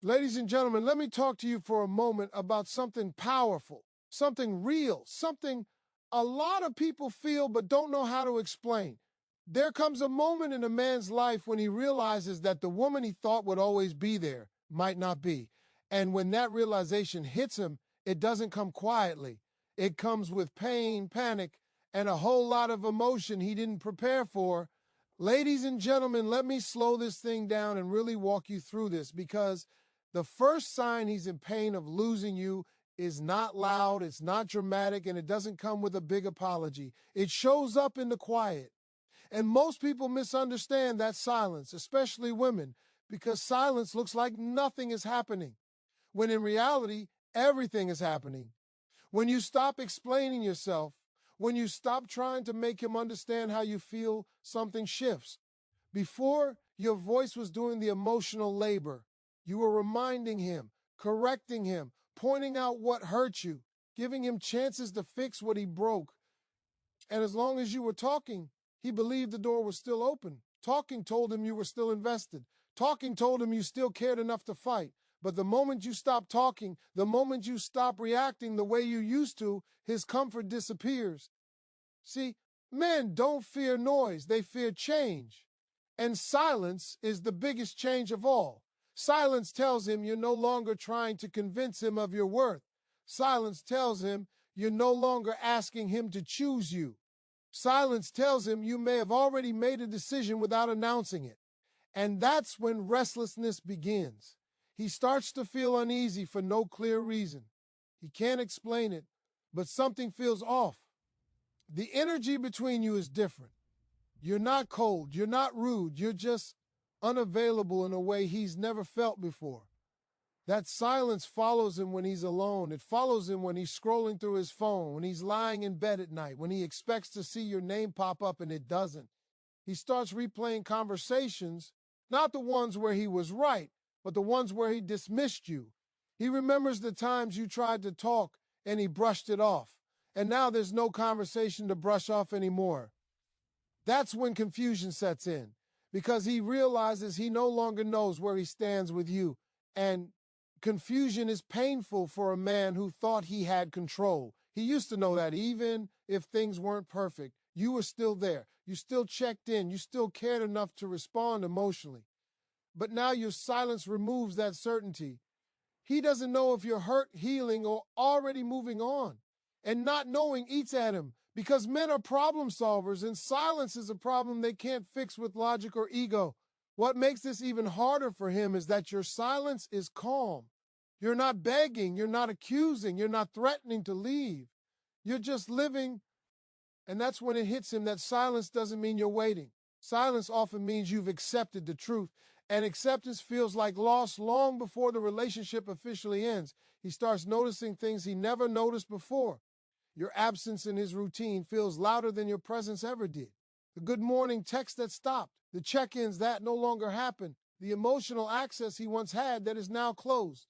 Ladies and gentlemen, let me talk to you for a moment about something powerful, something real, something a lot of people feel but don't know how to explain. There comes a moment in a man's life when he realizes that the woman he thought would always be there might not be. And when that realization hits him, it doesn't come quietly. It comes with pain, panic, and a whole lot of emotion he didn't prepare for. Ladies and gentlemen, let me slow this thing down and really walk you through this, because the first sign he's in pain of losing you is not loud, it's not dramatic, and it doesn't come with a big apology. It shows up in the quiet. And most people misunderstand that silence, especially women, because silence looks like nothing is happening, when in reality, everything is happening. When you stop explaining yourself, when you stop trying to make him understand how you feel, something shifts. Before, your voice was doing the emotional labor. You were reminding him, correcting him, pointing out what hurt you, giving him chances to fix what he broke. And as long as you were talking, he believed the door was still open. Talking told him you were still invested. Talking told him you still cared enough to fight. But the moment you stop talking, the moment you stop reacting the way you used to, his comfort disappears. See, men don't fear noise, they fear change. And silence is the biggest change of all. Silence tells him you're no longer trying to convince him of your worth. Silence tells him you're no longer asking him to choose you. Silence tells him you may have already made a decision without announcing it. And that's when restlessness begins. He starts to feel uneasy for no clear reason. He can't explain it, but something feels off. The energy between you is different. You're not cold, you're not rude, you're just unavailable in a way he's never felt before. That silence follows him when he's alone. It follows him when he's scrolling through his phone, when he's lying in bed at night, when he expects to see your name pop up and it doesn't. He starts replaying conversations, not the ones where he was right, but the ones where he dismissed you. He remembers the times you tried to talk and he brushed it off. And now there's no conversation to brush off anymore. That's when confusion sets in, because he realizes he no longer knows where he stands with you. And confusion is painful for a man who thought he had control. He used to know that even if things weren't perfect, you were still there. You still checked in. You still cared enough to respond emotionally. But now your silence removes that certainty. He doesn't know if you're hurt, healing, or already moving on. And not knowing eats at him, because men are problem solvers and silence is a problem they can't fix with logic or ego. What makes this even harder for him is that your silence is calm. You're not begging, you're not accusing, you're not threatening to leave. You're just living. And that's when it hits him that silence doesn't mean you're waiting. Silence often means you've accepted the truth. And acceptance feels like loss long before the relationship officially ends. He starts noticing things he never noticed before. Your absence in his routine feels louder than your presence ever did. The good morning text that stopped, the check-ins that no longer happen, the emotional access he once had that is now closed.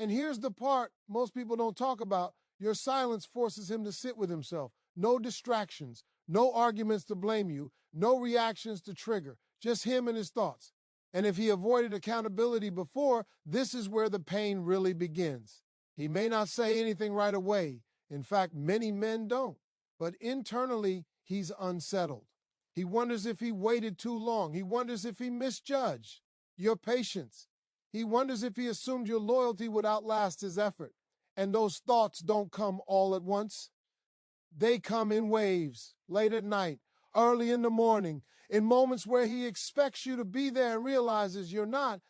And here's the part most people don't talk about. Your silence forces him to sit with himself. No distractions, no arguments to blame you, no reactions to trigger, just him and his thoughts. And if he avoided accountability before, this is where the pain really begins. He may not say anything right away. In fact, many men don't. But internally, he's unsettled. He wonders if he waited too long. He wonders if he misjudged your patience. He wonders if he assumed your loyalty would outlast his effort. And those thoughts don't come all at once. They come in waves, late at night, early in the morning, in moments where he expects you to be there and realizes you're not.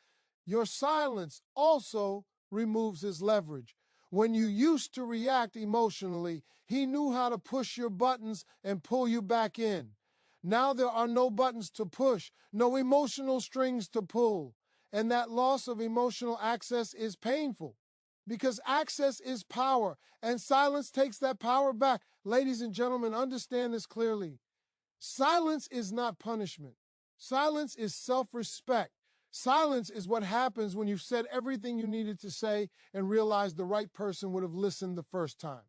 Your silence also removes his leverage. When you used to react emotionally, he knew how to push your buttons and pull you back in. Now there are no buttons to push, no emotional strings to pull. And that loss of emotional access is painful, because access is power and silence takes that power back. Ladies and gentlemen, understand this clearly. Silence is not punishment. Silence is self-respect. Silence is what happens when you've said everything you needed to say and realized the right person would have listened the first time.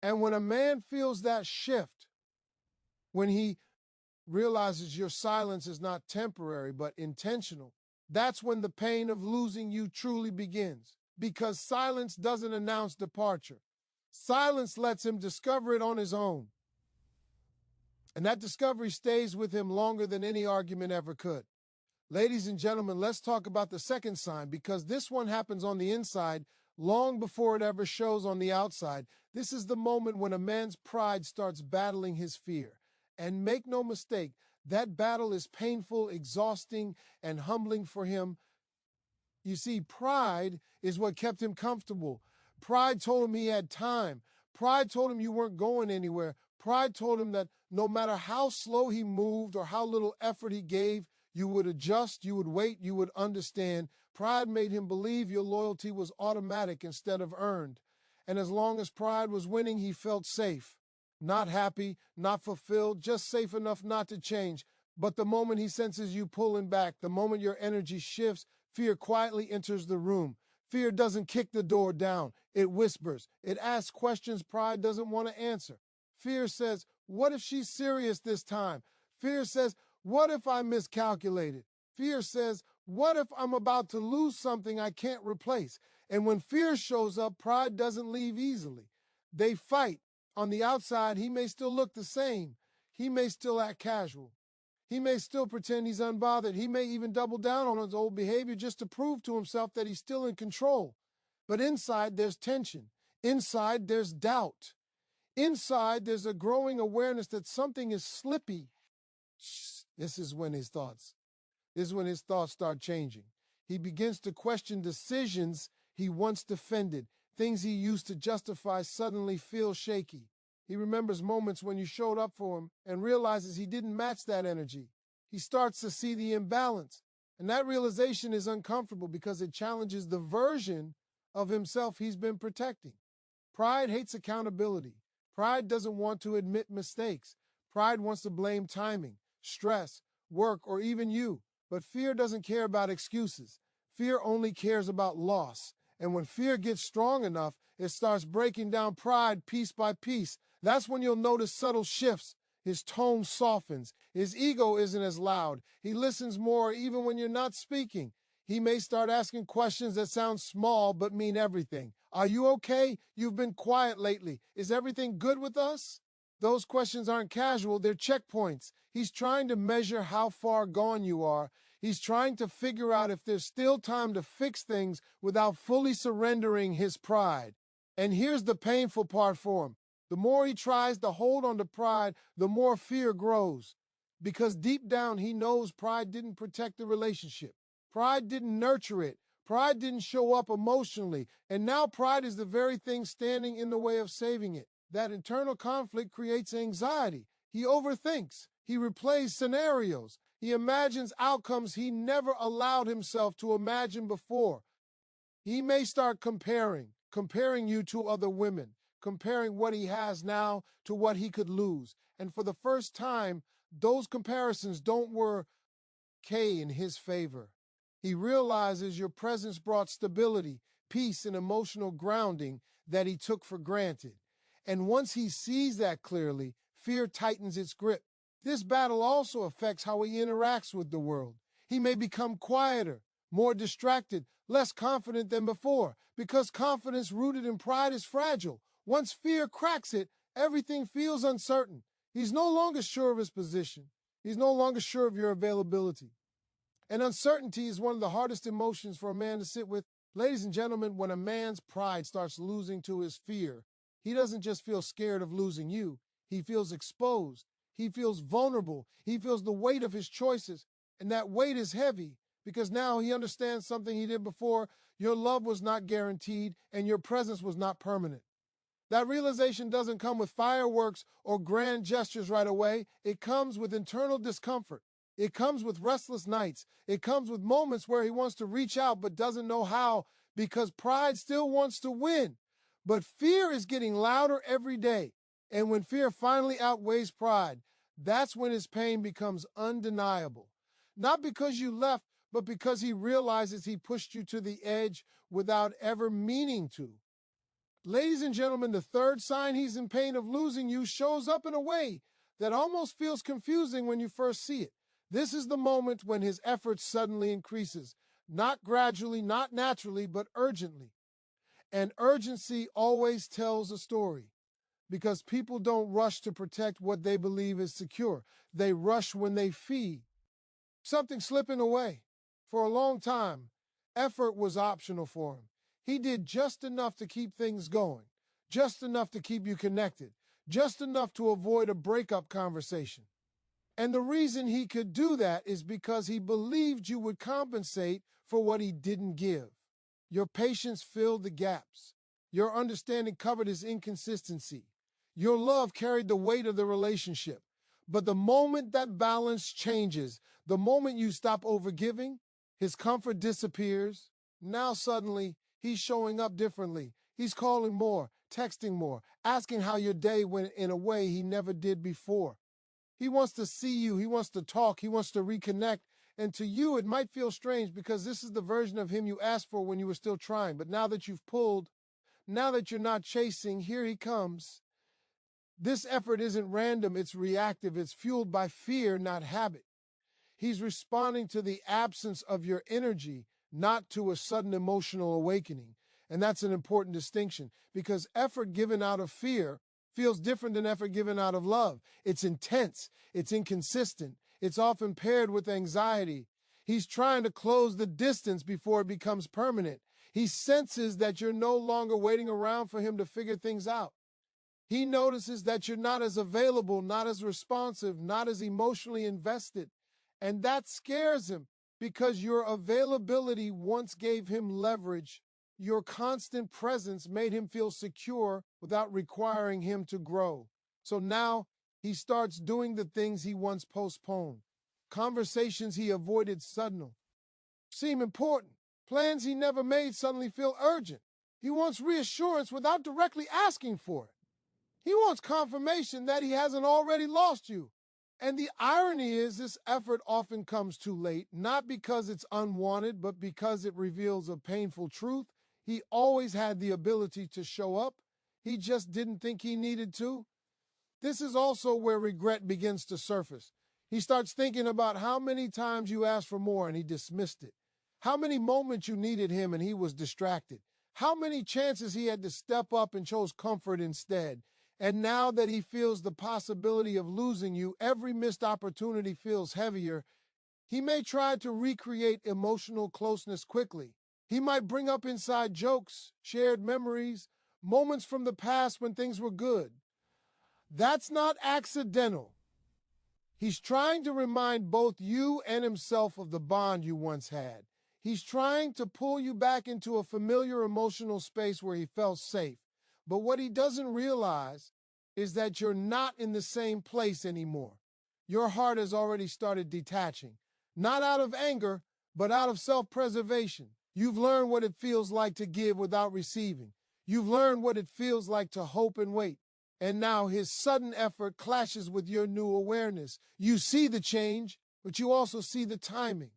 And when a man feels that shift, when he realizes your silence is not temporary but intentional, That's when the pain of losing you truly begins, because silence doesn't announce departure. Silence lets him discover it on his own. And that discovery stays with him longer than any argument ever could. Ladies and gentlemen, let's talk about the second sign, because this one happens on the inside long before it ever shows on the outside. This is the moment when a man's pride starts battling his fear. And make no mistake, that battle is painful, exhausting, and humbling for him. You see, pride is what kept him comfortable. Pride told him he had time. Pride told him you weren't going anywhere. Pride told him that no matter how slow he moved or how little effort he gave, you would adjust, you would wait, you would understand. Pride made him believe your loyalty was automatic instead of earned. And as long as pride was winning, he felt safe. Not happy, not fulfilled, just safe enough not to change. But the moment he senses you pulling back, the moment your energy shifts, fear quietly enters the room. Fear doesn't kick the door down. It whispers. It asks questions pride doesn't want to answer. Fear says, what if she's serious this time? Fear says, what if I miscalculated? Fear says, what if I'm about to lose something I can't replace? And when fear shows up, pride doesn't leave easily. They fight. On the outside, he may still look the same. He may still act casual. He may still pretend he's unbothered. He may even double down on his old behavior just to prove to himself that he's still in control. But inside, there's tension. Inside, there's doubt. Inside, there's a growing awareness that something is slippy. This is when his thoughts start changing. He begins to question decisions he once defended. Things he used to justify suddenly feel shaky. He remembers moments when you showed up for him and realizes he didn't match that energy. He starts to see the imbalance. And that realization is uncomfortable because it challenges the version of himself he's been protecting. Pride hates accountability. Pride doesn't want to admit mistakes. Pride wants to blame timing, stress, work, or even you. But fear doesn't care about excuses. Fear only cares about loss. And when fear gets strong enough, it starts breaking down pride piece by piece. That's when you'll notice subtle shifts. His tone softens. His ego isn't as loud. He listens more even when you're not speaking. He may start asking questions that sound small but mean everything. Are you okay? You've been quiet lately. Is everything good with us? Those questions aren't casual, they're checkpoints. He's trying to measure how far gone you are. He's trying to figure out if there's still time to fix things without fully surrendering his pride. And here's the painful part for him. The more he tries to hold on to pride, the more fear grows. Because deep down, he knows pride didn't protect the relationship. Pride didn't nurture it. Pride didn't show up emotionally. And now pride is the very thing standing in the way of saving it. That internal conflict creates anxiety. He overthinks. He replays scenarios. He imagines outcomes he never allowed himself to imagine before. He may start comparing you to other women, comparing what he has now to what he could lose. And for the first time, those comparisons don't work in his favor. He realizes your presence brought stability, peace, and emotional grounding that he took for granted. And once he sees that clearly, fear tightens its grip. This battle also affects how he interacts with the world. He may become quieter, more distracted, less confident than before, because confidence rooted in pride is fragile. Once fear cracks it, everything feels uncertain. He's no longer sure of his position. He's no longer sure of your availability. And uncertainty is one of the hardest emotions for a man to sit with. Ladies and gentlemen, when a man's pride starts losing to his fear, he doesn't just feel scared of losing you. He feels exposed. He feels vulnerable. He feels the weight of his choices. And that weight is heavy because now he understands something he did before. Your love was not guaranteed and your presence was not permanent. That realization doesn't come with fireworks or grand gestures right away. It comes with internal discomfort. It comes with restless nights. It comes with moments where he wants to reach out but doesn't know how because pride still wants to win. But fear is getting louder every day. And when fear finally outweighs pride, that's when his pain becomes undeniable. Not because you left, but because he realizes he pushed you to the edge without ever meaning to. Ladies and gentlemen, the third sign he's in pain of losing you shows up in a way that almost feels confusing when you first see it. This is the moment when his effort suddenly increases, not gradually, not naturally, but urgently. And urgency always tells a story because people don't rush to protect what they believe is secure. They rush when they feed something slipping away. For a long time, effort was optional for him. He did just enough to keep things going, just enough to keep you connected, just enough to avoid a breakup conversation. And the reason he could do that is because he believed you would compensate for what he didn't give. Your patience filled the gaps. Your understanding covered his inconsistency. Your love carried the weight of the relationship. But the moment that balance changes, the moment you stop overgiving, his comfort disappears. Now suddenly, he's showing up differently. He's calling more, texting more, asking how your day went in a way he never did before. He wants to see you. He wants to talk. He wants to reconnect. And to you, it might feel strange because this is the version of him you asked for when you were still trying. But now that you've pulled, now that you're not chasing, here he comes. This effort isn't random. It's reactive. It's fueled by fear, not habit. He's responding to the absence of your energy, not to a sudden emotional awakening. And that's an important distinction because effort given out of fear feels different than effort given out of love. It's intense. It's inconsistent. It's often paired with anxiety. He's trying to close the distance before it becomes permanent. He senses that you're no longer waiting around for him to figure things out. He notices that you're not as available, not as responsive, not as emotionally invested. And that scares him because your availability once gave him leverage. Your constant presence made him feel secure without requiring him to grow. So now he starts doing the things he once postponed. Conversations he avoided suddenly seem important. Plans he never made suddenly feel urgent. He wants reassurance without directly asking for it. He wants confirmation that he hasn't already lost you. And the irony is this effort often comes too late, not because it's unwanted, but because it reveals a painful truth. He always had the ability to show up. He just didn't think he needed to. This is also where regret begins to surface. He starts thinking about how many times you asked for more and he dismissed it. How many moments you needed him and he was distracted. How many chances he had to step up and chose comfort instead. And now that he feels the possibility of losing you, every missed opportunity feels heavier. He may try to recreate emotional closeness quickly. He might bring up inside jokes, shared memories, moments from the past when things were good. That's not accidental. He's trying to remind both you and himself of the bond you once had. He's trying to pull you back into a familiar emotional space where he felt safe. But what he doesn't realize is that you're not in the same place anymore. Your heart has already started detaching, not out of anger, but out of self-preservation. You've learned what it feels like to give without receiving. You've learned what it feels like to hope and wait. And now his sudden effort clashes with your new awareness. You see the change, but you also see the timing.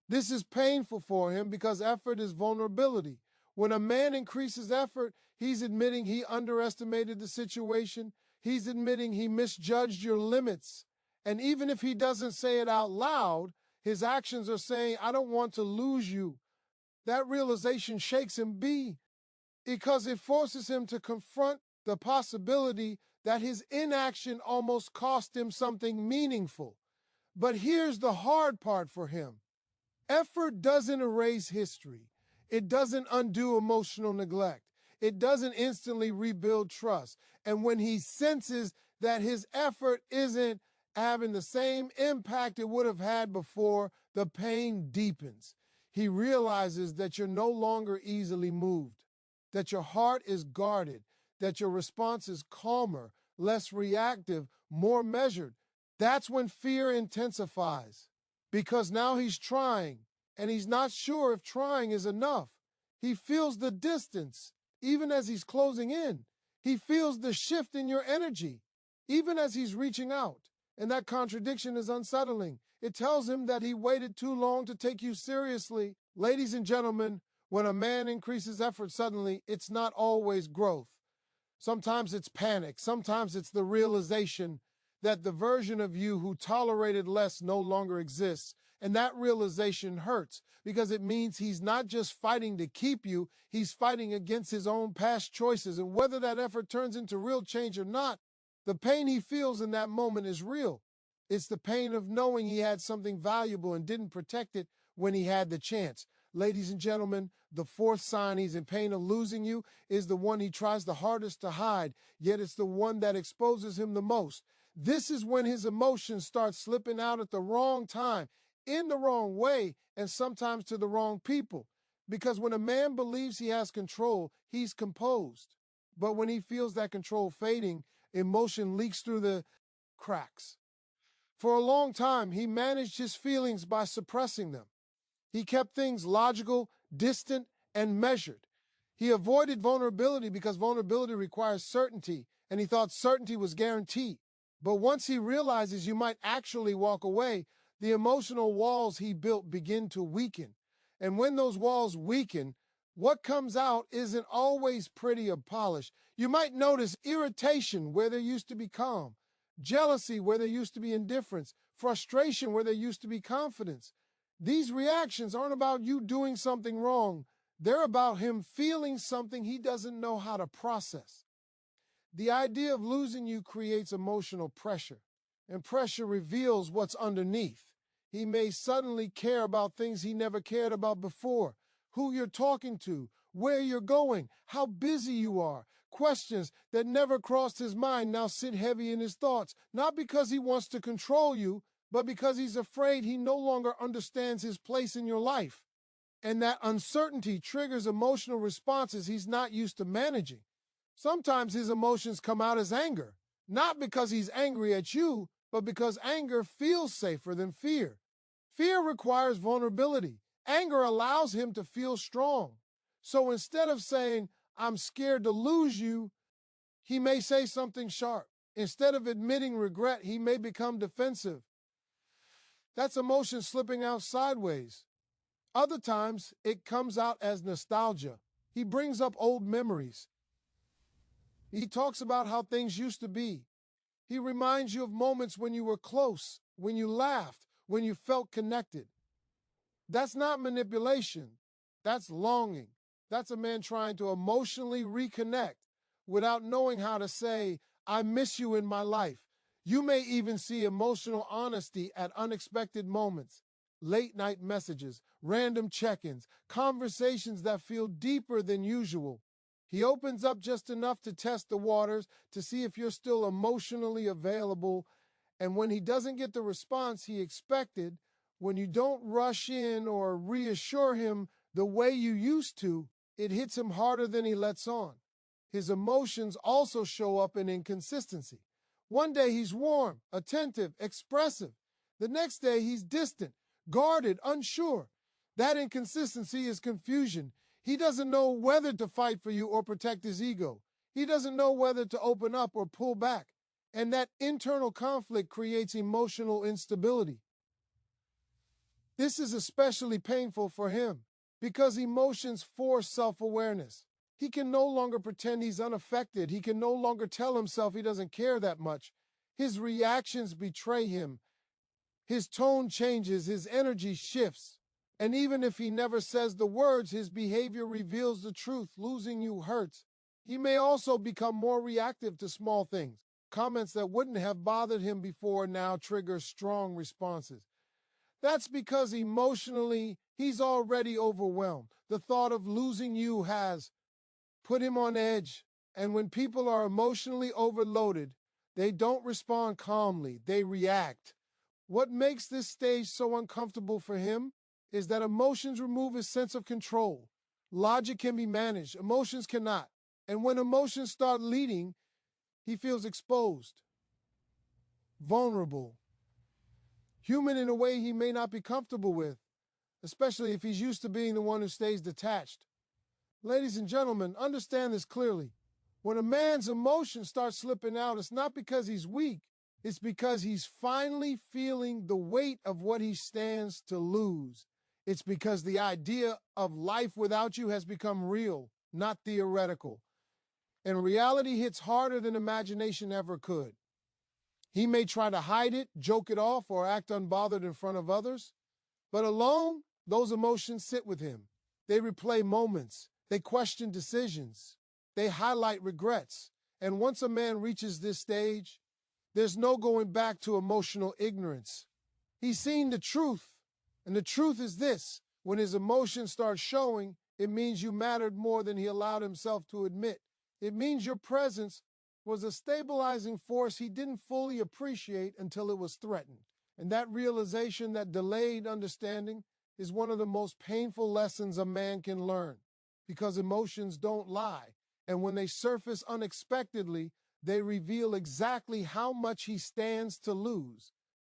This is painful for him because effort is vulnerability. When a man increases effort, he's admitting he underestimated the situation. He's admitting he misjudged your limits. And even if he doesn't say it out loud, his actions are saying, I don't want to lose you. That realization shakes him because it forces him to confront the possibility that his inaction almost cost him something meaningful. But here's the hard part for him. Effort doesn't erase history. It doesn't undo emotional neglect. It doesn't instantly rebuild trust. And when he senses that his effort isn't having the same impact it would have had before, the pain deepens. He realizes that you're no longer easily moved, that your heart is guarded, that your response is calmer, less reactive, more measured. That's when fear intensifies because now he's trying and he's not sure if trying is enough. He feels the distance even as he's closing in. He feels the shift in your energy even as he's reaching out. And that contradiction is unsettling. It tells him that he waited too long to take you seriously. Ladies and gentlemen, when a man increases effort suddenly, it's not always growth. Sometimes it's panic. Sometimes it's the realization that the version of you who tolerated less no longer exists. And that realization hurts because it means he's not just fighting to keep you, he's fighting against his own past choices. And whether that effort turns into real change or not, the pain he feels in that moment is real. It's the pain of knowing he had something valuable and didn't protect it when he had the chance. Ladies and gentlemen, the fourth sign he's in pain of losing you is the one he tries the hardest to hide, yet it's the one that exposes him the most. This is when his emotions start slipping out at the wrong time, in the wrong way, and sometimes to the wrong people. Because when a man believes he has control, he's composed. But when he feels that control fading, emotion leaks through the cracks. For a long time, he managed his feelings by suppressing them. He kept things logical, distant, and measured. He avoided vulnerability because vulnerability requires certainty, and he thought certainty was guaranteed. But once he realizes you might actually walk away, the emotional walls he built begin to weaken. And when those walls weaken, what comes out isn't always pretty or polished. You might notice irritation where there used to be calm, jealousy where there used to be indifference, frustration where there used to be confidence. These reactions aren't about you doing something wrong. They're about him feeling something he doesn't know how to process. The idea of losing you creates emotional pressure, and pressure reveals what's underneath. He may suddenly care about things he never cared about before, who you're talking to, where you're going, how busy you are. Questions that never crossed his mind now sit heavy in his thoughts, not because he wants to control you, but because he's afraid he no longer understands his place in your life. And that uncertainty triggers emotional responses he's not used to managing. Sometimes his emotions come out as anger, not because he's angry at you, but because anger feels safer than fear. Fear requires vulnerability. Anger allows him to feel strong. So instead of saying, I'm scared to lose you, he may say something sharp. Instead of admitting regret, he may become defensive. That's emotion slipping out sideways. Other times, it comes out as nostalgia. He brings up old memories. He talks about how things used to be. He reminds you of moments when you were close, when you laughed, when you felt connected. That's not manipulation. That's longing. That's a man trying to emotionally reconnect without knowing how to say, I miss you in my life. You may even see emotional honesty at unexpected moments, late night messages, random check-ins, conversations that feel deeper than usual. He opens up just enough to test the waters to see if you're still emotionally available. And when he doesn't get the response he expected, when you don't rush in or reassure him the way you used to, it hits him harder than he lets on. His emotions also show up in inconsistency. One day he's warm, attentive, expressive. The next day he's distant, guarded, unsure. That inconsistency is confusion. He doesn't know whether to fight for you or protect his ego. He doesn't know whether to open up or pull back. And that internal conflict creates emotional instability. This is especially painful for him because emotions force self-awareness. He can no longer pretend he's unaffected. He can no longer tell himself he doesn't care that much. His reactions betray him. His tone changes, his energy shifts. And even if he never says the words, his behavior reveals the truth. Losing you hurts. He may also become more reactive to small things. Comments that wouldn't have bothered him before now trigger strong responses. That's because emotionally, he's already overwhelmed. The thought of losing you has put him on edge. And when people are emotionally overloaded, they don't respond calmly, they react. What makes this stage so uncomfortable for him is that emotions remove his sense of control. Logic can be managed, emotions cannot. And when emotions start leading, he feels exposed, vulnerable, human in a way he may not be comfortable with, especially if he's used to being the one who stays detached. Ladies and gentlemen, understand this clearly. When a man's emotions start slipping out, it's not because he's weak. It's because he's finally feeling the weight of what he stands to lose. It's because the idea of life without you has become real, not theoretical. And reality hits harder than imagination ever could. He may try to hide it, joke it off, or act unbothered in front of others, but alone, those emotions sit with him. They replay moments, they question decisions, they highlight regrets. And once a man reaches this stage, there's no going back to emotional ignorance. He's seen the truth, and the truth is this: when his emotions start showing, it means you mattered more than he allowed himself to admit. It means your presence was a stabilizing force he didn't fully appreciate until it was threatened. And that realization, that delayed understanding, is one of the most painful lessons a man can learn, because emotions don't lie. And when they surface unexpectedly, they reveal exactly how much he stands to lose.